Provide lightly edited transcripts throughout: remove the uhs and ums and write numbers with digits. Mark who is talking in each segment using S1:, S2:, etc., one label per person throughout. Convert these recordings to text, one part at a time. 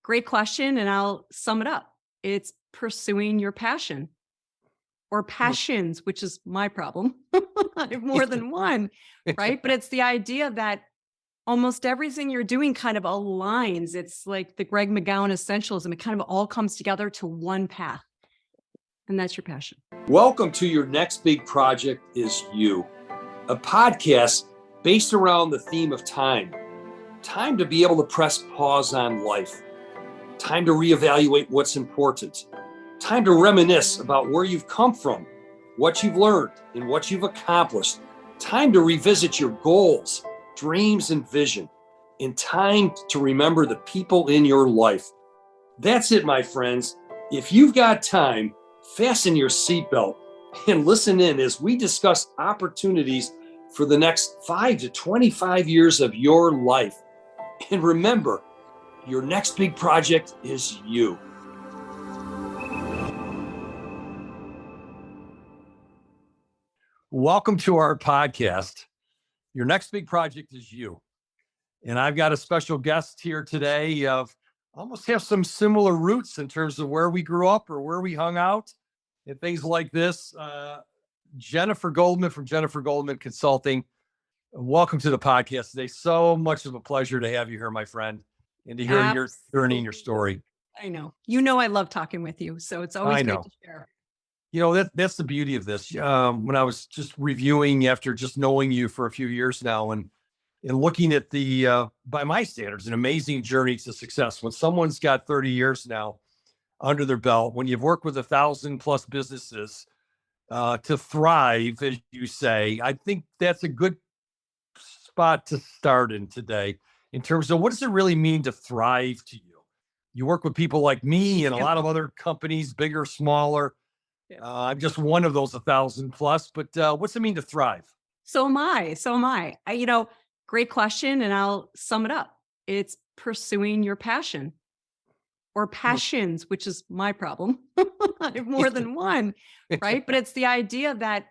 S1: Great question, and I'll sum it up. It's pursuing your passion or
S2: Mm.
S1: passions, which is my problem. I have more than one, right? But it's the idea that almost everything you're doing kind of aligns. It's like the Greg McGowan essentialism. It kind of all comes together to one path, and that's your passion.
S2: Welcome to Your Next Big Project is You, a podcast based around the theme of time. Time to be able to press pause on life. Time to reevaluate what's important. Time to reminisce about where you've come from, what you've learned, and what you've accomplished. Time to revisit your goals, dreams, and vision. And time to remember the people in your life. That's it, my friends. If you've got time, fasten your seatbelt and listen in as we discuss opportunities for the next 5 to 25 years of your life. And remember, your next big project is you. Welcome to our podcast. Your next big project is you. And I've got a special guest here today. Almost have some similar roots in terms of where we grew up or where we hung out and things like this. Jennifer Goldman from Jennifer Goldman Consulting. Welcome to the podcast today. So much of a pleasure to have you here, my friend, and to hear your journey and your story.
S1: I know. You know I love talking with you, so it's always
S2: I
S1: great
S2: know.
S1: to share.
S2: That's the beauty of this. When I was just reviewing after just knowing you for a few years now and looking at the by my standards, an amazing journey to success. When someone's got 30 years now under their belt, when you've worked with 1,000+ businesses to thrive, as you say, I think that's a good spot to start in today in terms of what does it really mean to thrive to you? You work with people like me and a
S1: Yep.
S2: lot of other companies, bigger, smaller.
S1: Yep.
S2: I'm just one of those 1,000+, but what's it mean to thrive?
S1: So am I. So am I. Great question, and I'll sum it up. It's pursuing your passion or
S2: Mm.
S1: passions, which is my problem. I have more than one, right? But it's the idea that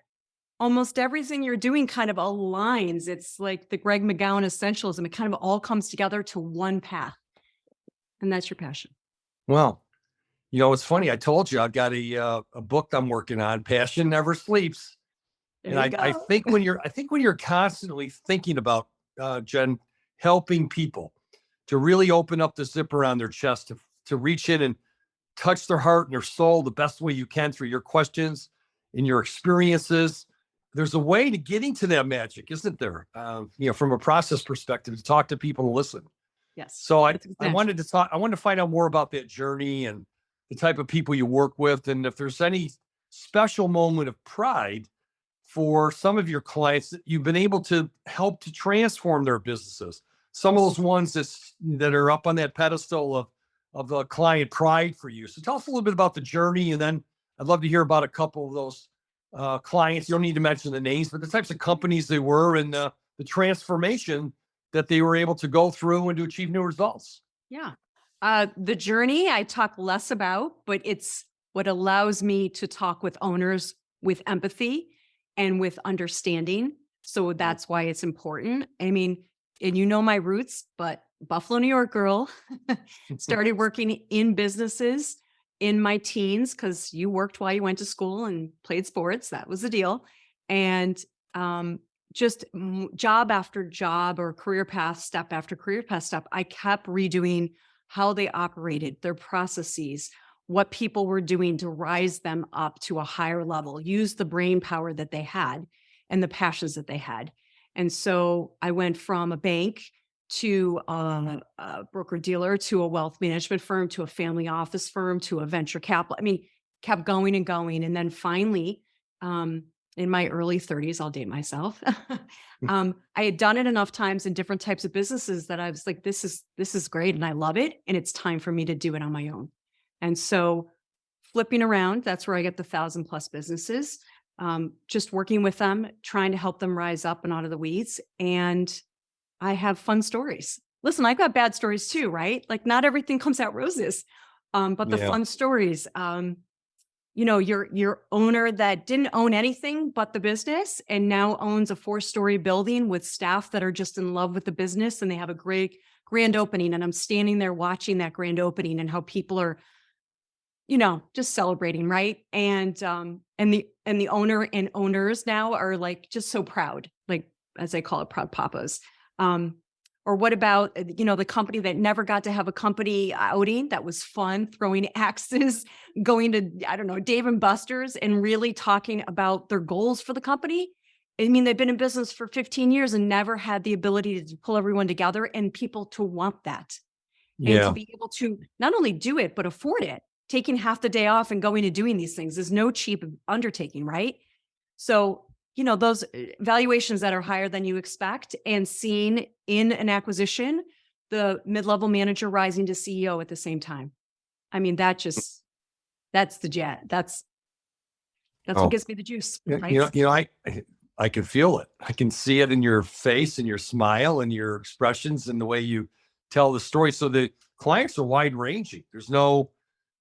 S1: almost everything you're doing kind of aligns. It's like the Greg McGowan essentialism. It kind of all comes together to one path, and that's your passion.
S2: Well, it's funny. I told you I've got a book I'm working on. Passion never sleeps.
S1: There
S2: And
S1: you
S2: I
S1: go.
S2: think when you're constantly thinking about Jen, helping people to really open up the zipper on their chest, to reach in and touch their heart and their soul the best way you can through your questions and your experiences. There's a way to getting to that magic, isn't there? From a process perspective, to talk to people and listen.
S1: Yes,
S2: So I,
S1: that's
S2: I
S1: exactly.
S2: wanted to talk, I wanted to find out more about that journey and the type of people you work with. And if there's any special moment of pride for some of your clients that you've been able to help to transform their businesses. Some of those ones that are up on that pedestal of the client pride for you. So tell us a little bit about the journey, and then I'd love to hear about a couple of those clients. You don't need to mention the names, but the types of companies they were and the transformation that they were able to go through and to achieve new results.
S1: Yeah. The journey I talk less about, but it's what allows me to talk with owners with empathy and with understanding. So
S2: Mm.
S1: that's why it's important. I mean, and you know my roots, but Buffalo, New York girl, started working in businesses in my teens because you worked while you went to school and played sports. That was the deal. And just job after job or career path, step after career path step, I kept redoing how they operated, their processes, what people were doing to rise them up to a higher level, use the brain power that they had and the passions that they had. And so I went from a bank to a broker dealer to a wealth management firm to a family office firm to a venture capital. I mean, kept going and going. And then finally, in my early 30s, I'll date myself. I had done it enough times in different types of businesses that I was like, this is great and I love it. And it's time for me to do it on my own. And so flipping around, that's where I get the 1,000+ businesses. Just working with them, trying to help them rise up and out of the weeds. And I have fun stories. Listen, I've got bad stories too, right? Like not everything comes out roses. But the
S2: Yeah.
S1: fun stories, your owner that didn't own anything but the business and now owns a 4-story building with staff that are just in love with the business, and they have a great grand opening. And I'm standing there watching that grand opening and how people are, just celebrating, right? And the owner and owners now are like just so proud, like, as I call it, proud papas. Or what about, the company that never got to have a company outing that was fun, throwing axes, going to, I don't know, Dave and Buster's and really talking about their goals for the company. I mean, they've been in business for 15 years and never had the ability to pull everyone together and people to want that and to
S2: Yeah.
S1: be able to not only do it, but afford it. Taking half the day off and going and doing these things is no cheap undertaking, right? So, those valuations that are higher than you expect, and seeing in an acquisition, the mid-level manager rising to CEO at the same time. I mean, that's the jet. That's what
S2: Oh,
S1: gives me the juice,
S2: yeah,
S1: right?
S2: I can feel it. I can see it in your face and your smile and your expressions and the way you tell the story. So the clients are wide ranging. There's no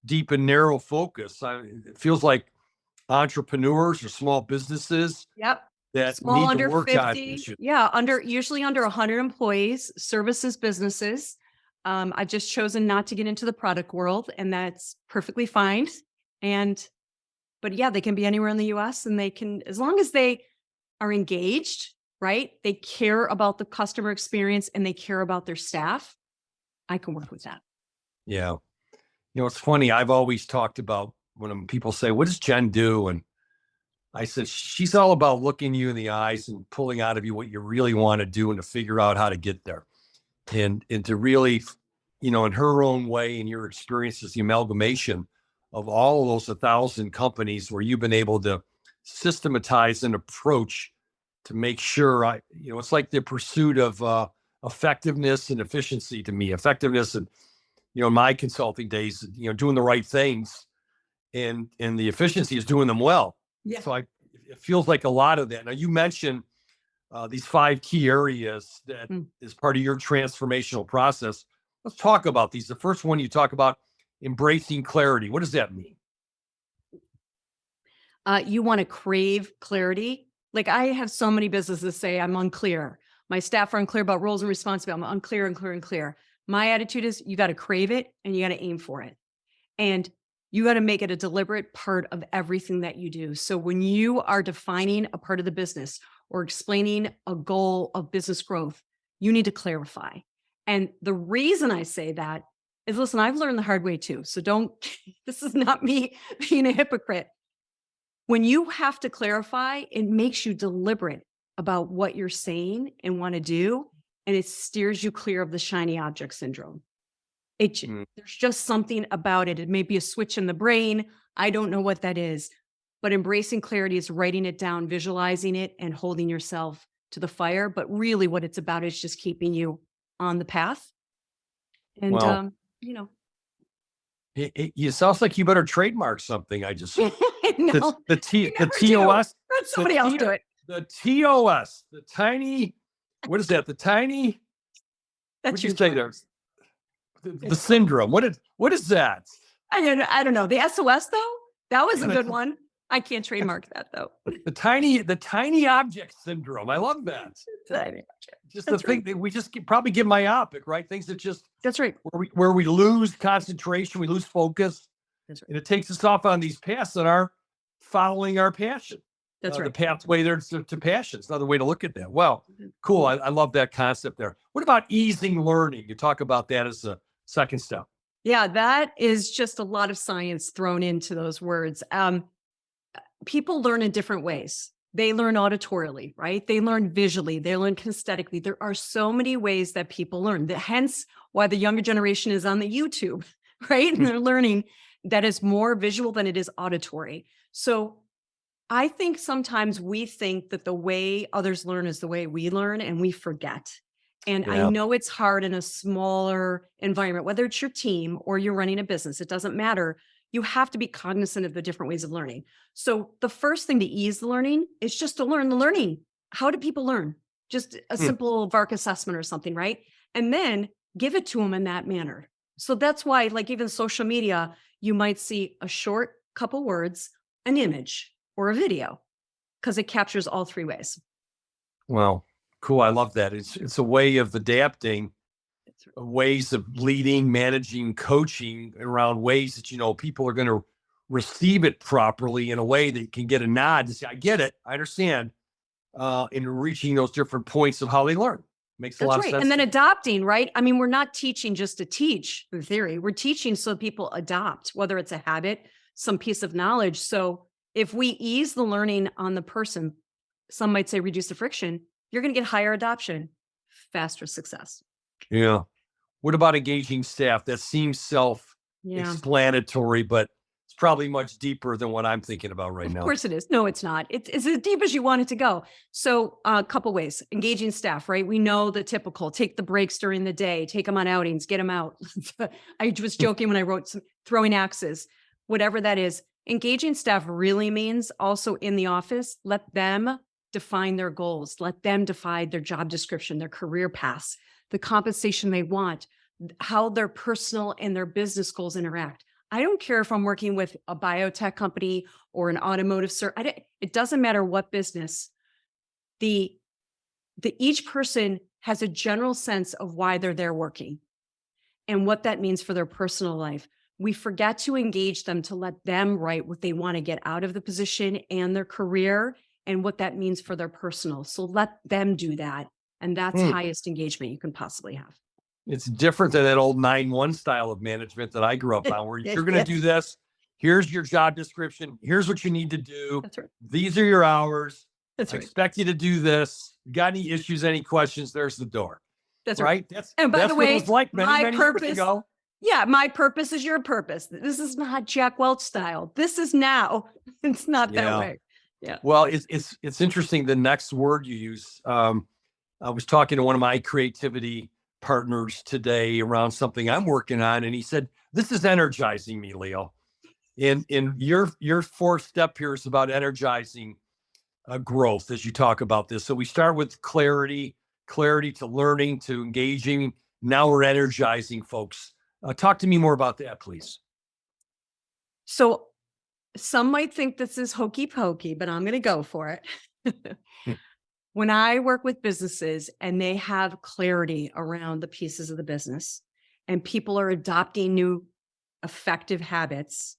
S2: deep and narrow focus. It feels like entrepreneurs or small businesses
S1: Yep.
S2: that
S1: Small,
S2: need to
S1: under
S2: work on
S1: 50.
S2: issues.
S1: Yeah, usually under 100 employees, services businesses. I've just chosen not to get into the product world, and that's perfectly fine. But yeah, they can be anywhere in the US, and they can, as long as they are engaged, right? They care about the customer experience and they care about their staff. I can work with that.
S2: Yeah. It's funny. I've always talked about when people say, "What does Jen do?" And I said, she's all about looking you in the eyes and pulling out of you what you really want to do and to figure out how to get there. And to really, in her own way and your experiences, the amalgamation of all of those 1,000 companies where you've been able to systematize an approach to make sure it's like the pursuit of effectiveness and efficiency to me. Effectiveness and, in my consulting days, doing the right things, and the efficiency is doing them well.
S1: Yeah.
S2: So it feels like a lot of that. Now you mentioned these 5 key areas that is part of your transformational process. Let's talk about these. The first one you talk about embracing clarity. What does that mean?
S1: You want to crave clarity. Like, I have so many businesses say I'm unclear. My staff are unclear about roles and responsibilities. I'm unclear, unclear, unclear. My attitude is you got to crave it and you got to aim for it. And you got to make it a deliberate part of everything that you do. So when you are defining a part of the business or explaining a goal of business growth, you need to clarify. And the reason I say that is, listen, I've learned the hard way too. So this is not me being a hypocrite. When you have to clarify, it makes you deliberate about what you're saying and want to do, and it steers you clear of the shiny object syndrome. There's just something about it. It may be a switch in the brain. I don't know what that is, but embracing clarity is writing it down, visualizing it, and holding yourself to the fire. But really what it's about is just keeping you on the path. And,
S2: Well, it sounds like you better trademark something. I just
S1: no,
S2: the TOS,
S1: let somebody else do it.
S2: the TOS, the tiny. What is that? The tiny.
S1: That's
S2: What'd you
S1: your
S2: say there? The syndrome. What is that?
S1: I don't know. The SOS though, that was a good one. I can't trademark that though.
S2: The tiny object syndrome. I love that. Just the thing that we just probably get myopic, right? Things that just
S1: That's right.
S2: where we lose concentration, we lose focus,
S1: That's right.
S2: and it takes us off on these paths that are following our passion.
S1: That's right.
S2: The pathway there to passion. It's another way to look at that. Well, cool. I love that concept there. What about easing learning? You talk about that as a second step.
S1: Yeah, that is just a lot of science thrown into those words. People learn in different ways. They learn auditorily, right? They learn visually. They learn kinesthetically. There are so many ways that people learn. Hence why the younger generation is on the YouTube, right? And they're learning that is more visual than it is auditory. So I think sometimes we think that the way others learn is the way we learn, and we forget. And I know it's hard in a smaller environment, whether it's your team or you're running a business, it doesn't matter. You have to be cognizant of the different ways of learning. So the first thing to ease the learning is just to learn the learning. How do people learn? Just a simple VARC assessment or something, right? And then give it to them in that manner. So that's why, like, even social media, you might see a short couple words, an image, or a video, because it captures all three ways.
S2: Well, cool. I love that. It's a way of adapting,
S1: That's right.
S2: ways of leading, managing, coaching around ways that, people are going to receive it properly in a way that you can get a nod to say, I get it. I understand. In reaching those different points of how they learn. Makes a
S1: That's
S2: lot of
S1: right.
S2: sense.
S1: And then adopting, right? I mean, we're not teaching just to teach in theory. We're teaching so people adopt, whether it's a habit, some piece of knowledge. So if we ease the learning on the person, some might say reduce the friction, you're going to get higher adoption, faster success.
S2: Yeah. What about engaging staff? That seems
S1: Yeah.
S2: self-explanatory, but it's probably much deeper than what I'm thinking about right
S1: Of
S2: now.
S1: course it is. No, it's not. It's as deep as you want it to go. So a couple ways, engaging staff, right? We know the typical, take the breaks during the day, take them on outings, get them out. I was joking when I wrote some throwing axes, whatever that is. Engaging staff really means also in the office, let them define their goals, let them define their job description, their career paths, the compensation they want, how their personal and their business goals interact. I don't care if I'm working with a biotech company or an automotive it doesn't matter what business. The each person has a general sense of why they're there working and what that means for their personal life. We forget to engage them to let them write what they want to get out of the position and their career and what that means for their personal. So let them do that. And that's highest engagement you can possibly have.
S2: It's different than that old 9-1 style of management that I grew up on, where you're going to do this. Here's your job description. Here's what you need to do.
S1: That's right.
S2: These are your hours.
S1: That's
S2: I
S1: right.
S2: expect you to do this. You got any issues, any questions? There's the door.
S1: That's right.
S2: That's
S1: And by
S2: that's
S1: the
S2: what
S1: way,
S2: it was like many years ago.
S1: Yeah, my purpose is your purpose. This is not Jack Welch style. This is now. It's not that way. Yeah.
S2: Well, it's interesting. The next word you use. I was talking to one of my creativity partners today around something I'm working on, and he said, "This is energizing me, Leo." And your fourth step here is about energizing growth as you talk about this. So we start with clarity to learning to engaging. Now we're energizing folks. Talk to me more about that, please.
S1: So some might think this is hokey pokey, but I'm going to go for it. When I work with businesses and they have clarity around the pieces of the business and people are adopting new effective habits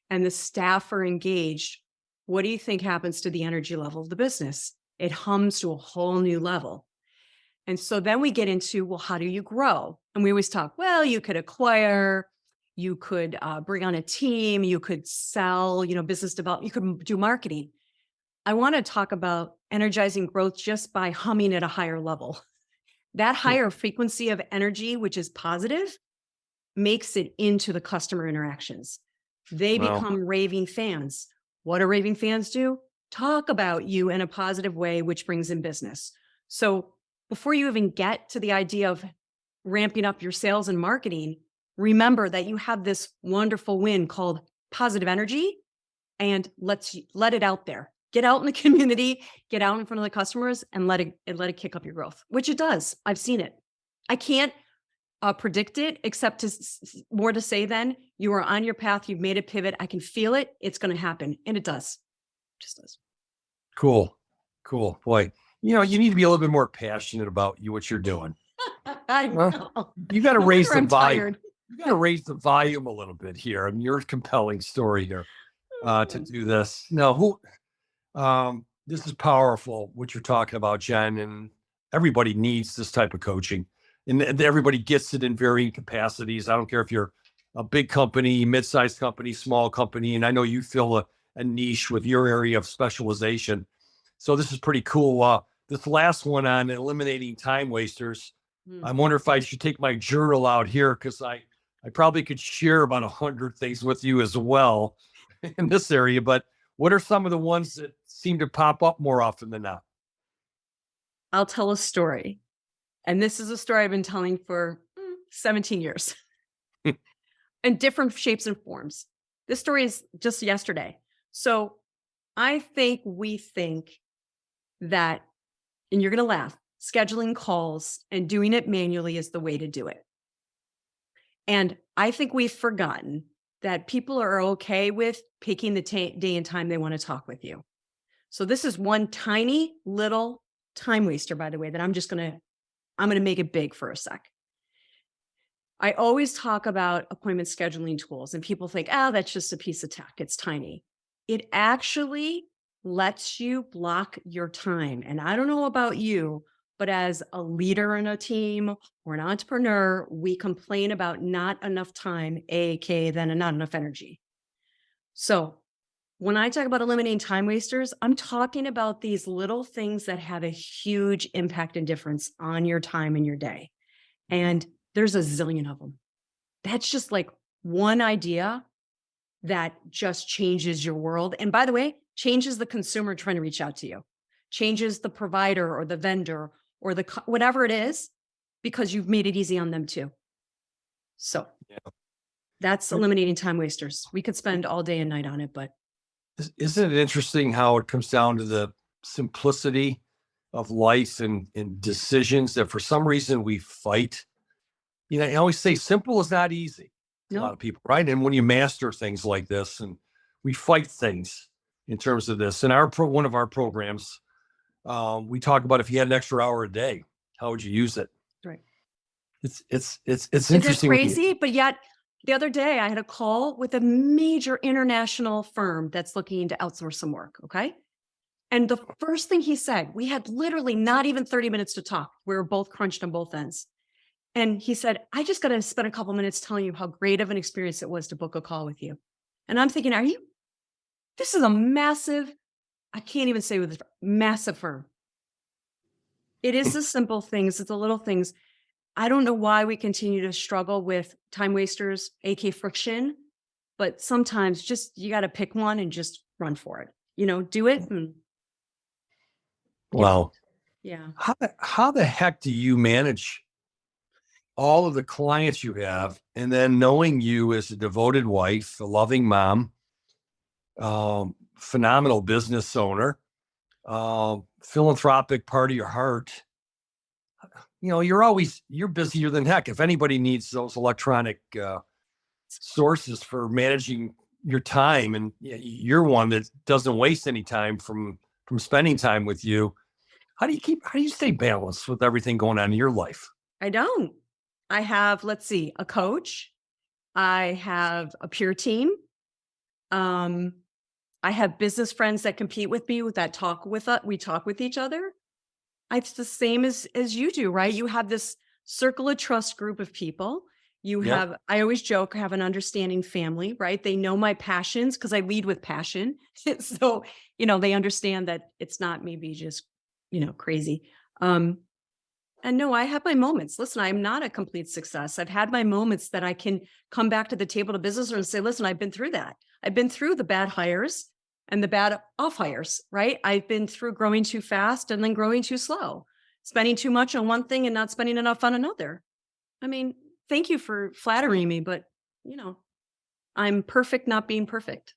S1: and the staff are engaged, what do you think happens to the energy level of the business? It hums to a whole new level. And so then we get into, well, how do you grow? And we always talk, well, you could acquire, you could bring on a team, you could sell, business development, you could do marketing. I want to talk about energizing growth just by humming at a higher level. That higher frequency of energy, which is positive, makes it into the customer interactions. They become raving fans. What do raving fans do? Talk about you in a positive way, which brings in business. So before you even get to the idea of ramping up your sales and marketing, remember that you have this wonderful win called positive energy, and let it out there. Get out in the community, get out in front of the customers, and let it kick up your growth, which it does. I've seen it. I can't predict it, except more to say then you are on your path. You've made a pivot. I can feel it. It's going to happen, and it does. It just does.
S2: Cool. Boy, you need to be a little bit more passionate about what you're doing.
S1: I know.
S2: You got to raise the
S1: I'm
S2: volume.
S1: tired.
S2: You got to raise the volume a little bit here. I mean, you're a compelling story here to do this. No, this is powerful what you're talking about, Jen, and everybody needs this type of coaching, and everybody gets it in varying capacities. I don't care if you're a big company, mid-sized company, small company, and I know you fill a niche with your area of specialization. So this is pretty cool. This last one on eliminating time wasters. I wonder if I should take my journal out here, because I probably could share about 100 things with you as well in this area. But what are some of the ones that seem to pop up more often than not?
S1: I'll tell a story. And this is a story I've been telling for 17 years in different shapes and forms. This story is just yesterday. So we think that, and you're going to laugh, scheduling calls and doing it manually is the way to do it. And I think we've forgotten that people are okay with picking the day and time they want to talk with you. So this is one tiny little time waster, by the way, that I'm going to make it big for a sec. I always talk about appointment scheduling tools, and people think, oh, that's just a piece of tech. It's tiny. It actually lets you block your time. And I don't know about you, but as a leader in a team or an entrepreneur, we complain about not enough time, aka then not enough energy. So when I talk about eliminating time wasters, I'm talking about these little things that have a huge impact and difference on your time and your day. And there's a zillion of them. That's just like one idea that just changes your world. And by the way, changes the consumer trying to reach out to you, changes the provider or the vendor or whatever it is, because you've made it easy on them too. So that's eliminating time wasters. We could spend all day and night on it, but
S3: isn't it interesting how it comes down to the simplicity of life and decisions that for some reason we fight? You know, I always say simple is not easy. A lot of people, right? And when you master things like this, and we fight things in terms of this. In one of our programs, we talk about if you had an extra hour a day, how would you use it?
S1: Right.
S3: It's
S1: Isn't
S3: interesting.
S1: Crazy, but yet the other day I had a call with a major international firm that's looking to outsource some work. Okay. And the first thing he said, we had literally not even 30 minutes to talk. We were both crunched on both ends. And he said, I just got to spend a couple minutes telling you how great of an experience it was to book a call with you. And I'm thinking, this is a massive, I can't even say with this, massive firm. It is the simple things. It's the little things. I don't know why we continue to struggle with time wasters, aka friction, but sometimes just, you got to pick one and just run for it, do it. And,
S3: wow.
S1: Yeah.
S3: How the heck do you manage all of the clients you have, and then knowing you as a devoted wife, a loving mom, phenomenal business owner, philanthropic part of your heart? You're busier than heck. If anybody needs those electronic sources for managing your time, and you're one that doesn't waste any time from spending time with you. How do you stay balanced with everything going on in your life?
S1: I don't. I have, a coach. I have a peer team. I have business friends that compete with me that talk with us. We talk with each other. It's the same as you do, right? You have this circle of trust group of people. You have, I always joke, I have an understanding family, right? They know my passions because I lead with passion. So, they understand that it's not maybe just, crazy. And no, I have my moments. Listen, I'm not a complete success. I've had my moments that I can come back to the table to business and say, listen, I've been through that. I've been through the bad hires and the bad off hires, right? I've been through growing too fast and then growing too slow, spending too much on one thing and not spending enough on another. I mean, thank you for flattering me, but I'm perfect not being perfect.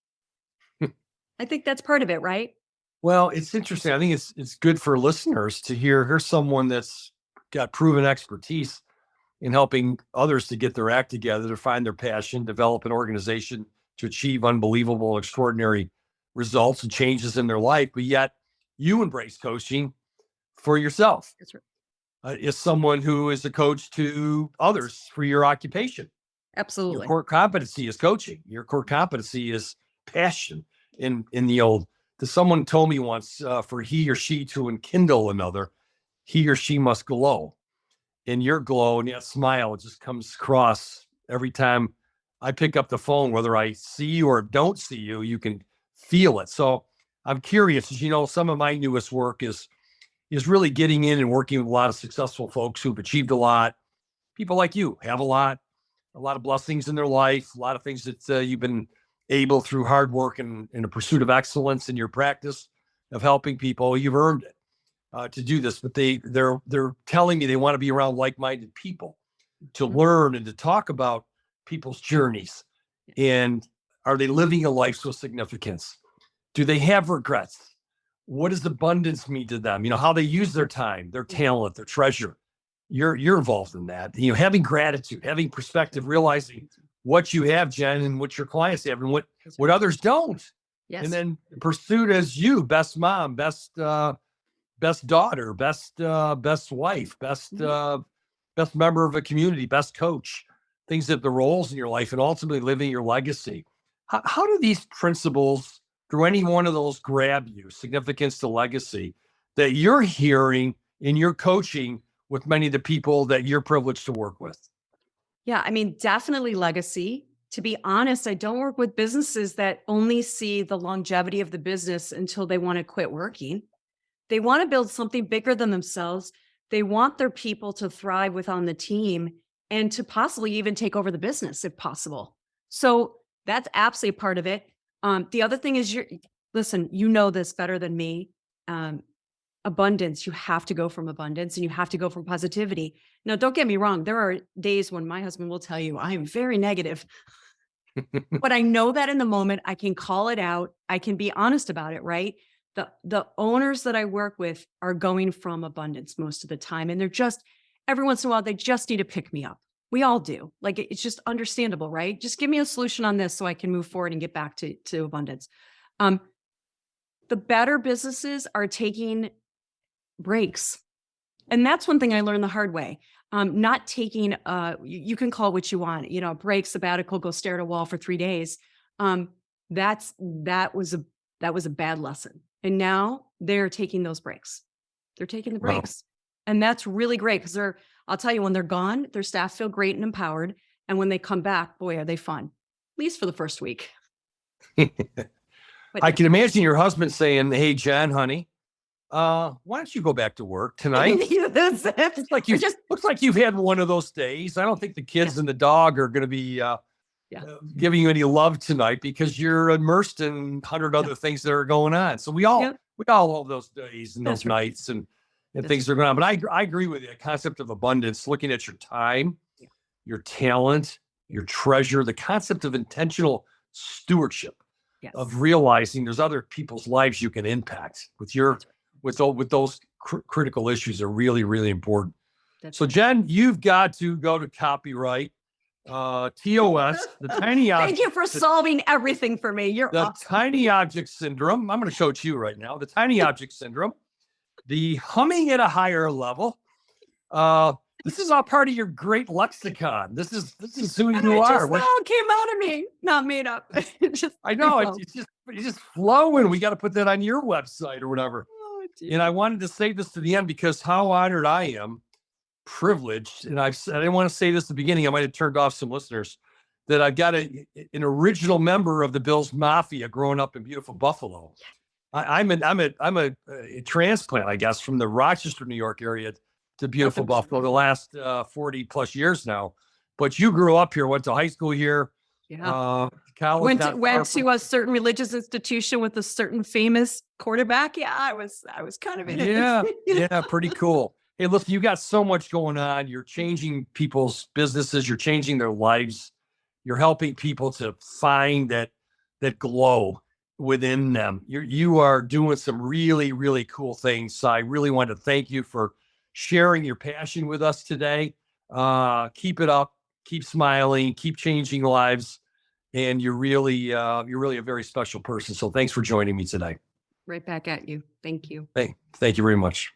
S1: I think that's part of it, right?
S3: Well, it's interesting. I think it's good for listeners to here's someone that's got proven expertise in helping others to get their act together, to find their passion, develop an organization to achieve unbelievable, extraordinary results and changes in their life. But yet you embrace coaching for yourself.
S1: That's right.
S3: As someone who is a coach to others for your occupation.
S1: Absolutely.
S3: Your core competency is coaching. Your core competency is passion. In the old, someone told me once, for he or she to enkindle another, he or she must glow. And your glow and that smile just comes across every time I pick up the phone, whether I see you or don't see you, you can feel it. So I'm curious, as some of my newest work is really getting in and working with a lot of successful folks who've achieved a lot. People like you have a lot of blessings in their life, a lot of things that you've been able through hard work and in a pursuit of excellence in your practice of helping people. You've earned it to do this, but they're telling me they want to be around like-minded people to learn and to talk about people's journeys. And are they living a life with significance? Do they have regrets? What does abundance mean to them? How they use their time, their talent, their treasure. You're involved in that. Having gratitude, having perspective, realizing what you have, Jen, and what your clients have, and what others don't.
S1: Yes.
S3: And then pursued as you, best mom, best daughter, best wife, best member of a community, best coach, things that the roles in your life, and ultimately living your legacy. How do these principles, through any one of those, grab you? Significance to legacy that you're hearing in your coaching with many of the people that you're privileged to work with?
S1: Yeah, I mean, definitely legacy. To be honest, I don't work with businesses that only see the longevity of the business until they want to quit working. They want to build something bigger than themselves. They want their people to thrive within the team and to possibly even take over the business if possible. So that's absolutely a part of it. The other thing is, listen, you know this better than me. Abundance, you have to go from abundance and you have to go from positivity. Now, don't get me wrong. There are days when my husband will tell you I am very negative, but I know that in the moment I can call it out. I can be honest about it, right? The owners that I work with are going from abundance most of the time. And they're just, every once in a while, they just need to pick me up. We all do. Like, it's just understandable, right? Just give me a solution on this so I can move forward and get back to abundance. The better businesses are taking breaks. And that's one thing I learned the hard way. Not taking, you can call it what you want, break, sabbatical, go stare at a wall for 3 days. That was a bad lesson. And now they're taking those breaks. They're taking the
S3: Wow.
S1: breaks. And that's really great because I'll tell you, when they're gone, their staff feel great and empowered. And when they come back, boy, are they fun, at least for the first week. But
S3: I can imagine your husband saying, "Hey, Jen, honey, why don't you go back to work tonight? Looks like you've had one of those days. I don't think the kids and the dog are going to be giving you any love tonight because you're immersed in 100 other things that are going on." So we all have those days and those nights and things that are going on. But I agree with you. The concept of abundance, looking at your time, your talent, your treasure, the concept of intentional stewardship, of realizing there's other people's lives you can impact with those critical issues are really, really important. So Jen, you've got to go to copyright, TOS, the tiny object.
S1: Thank you for solving everything for me. You're
S3: the
S1: awesome.
S3: tiny object syndrome. I'm going to show it to you right now. The tiny object syndrome, the humming at a higher level. This is all part of your great lexicon. This is who you are.
S1: It all came out of me, not made up.
S3: I know it's just flowing. We got to put that on your website or whatever. Oh, and I wanted to say this to the end because how honored I am, privileged, and I didn't want to say this at the beginning. I might have turned off some listeners, that I've got an original member of the Bills Mafia growing up in beautiful Buffalo. I'm a transplant, I guess, from the Rochester, New York area to beautiful Buffalo the last 40 plus years now. But you grew up here, went to high school here, college.
S1: Went to a certain religious institution with a certain famous quarterback. Yeah, I was kind of in it.
S3: Yeah, pretty cool. Hey, listen, you got so much going on. You're changing people's businesses. You're changing their lives. You're helping people to find that glow within them. You are doing some really, really cool things. So I really want to thank you for sharing your passion with us today. Keep it up. Keep smiling. Keep changing lives. And you're really a very special person. So thanks for joining me today.
S1: Right back at you. Thank you.
S3: Thank you very much.